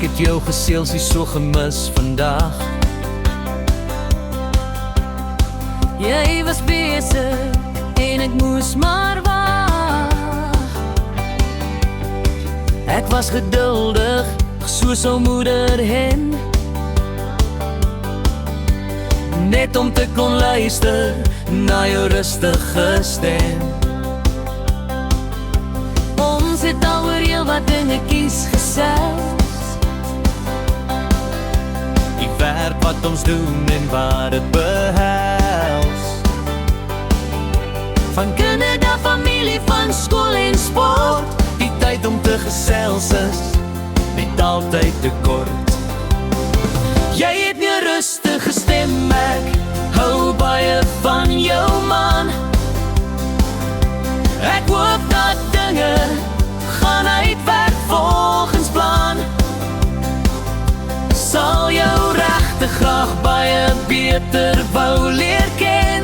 Ek het jou geselsie so gemis vandag. Jy was besig en ek moes maar wag. Ek was geduldig, soos ou moeder hen, net om te kon luister na jou rustige stem. Ons het al oor heel wat dingetjies gesels. Die werk wat ons doen en wat het behels. Van kinderdag, familie, van skool en sport. Die tyd om te gesels is net altyd te kort. Jy het nie 'n rustige stem, ek hou baie van jou man. Ek hoop dat dinge gaan uitwerk volgens plan. Sal jou regtig graag baie beter wou leer ken.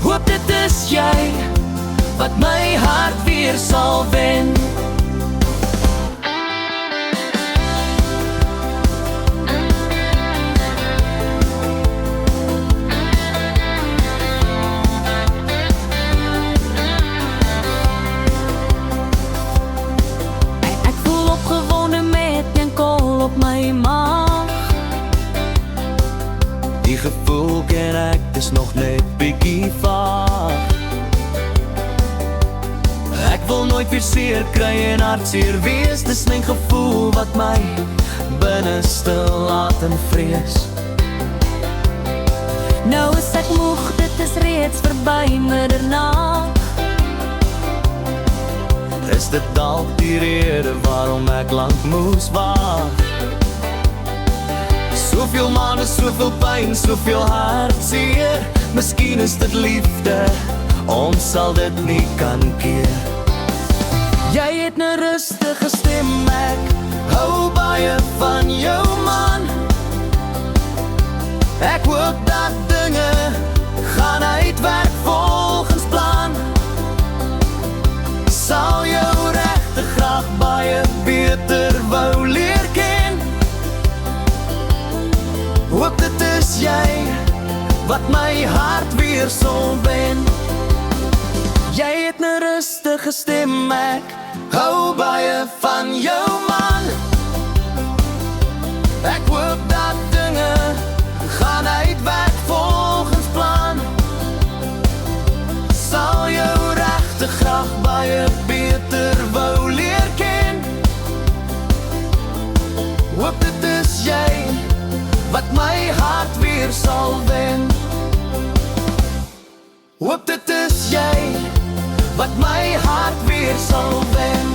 Hoop dit is jy wat my hart weer sal wen. Op my maag. Die gevoel ken ek, dis nog net bietjie vaag. Ek wil nooit weer seer kry en hartseer wees. Dis my gevoel wat my binneste laat in vrees. Nou is ek moeg, dit is reeds verby middernag. Is dit dalk die rede waarom ek lank moes wag? Soveel maande, soveel pyn, soveel hartseer. Miskien is dit liefde, ons sal dit nie kan keer. Jy het 'n rustige stem, ek hou baie van jou man. Ek hoop dat dinge gaan uitwerk volgens plan. Sal jou regtig graag baie beter wou leer ken. Hoop dit is jy wat my hart weer sal wen. Jy het 'n rustige stem, ek hou baie van jou man. Ek hoop dat dinge gaan uitwerk volgens plan. Sal jou regtig graag baie beter wou leer ken. Hoop dit is jy wat my hart weer sal wen. Hoop dit is jy wat my hart weer sal wen.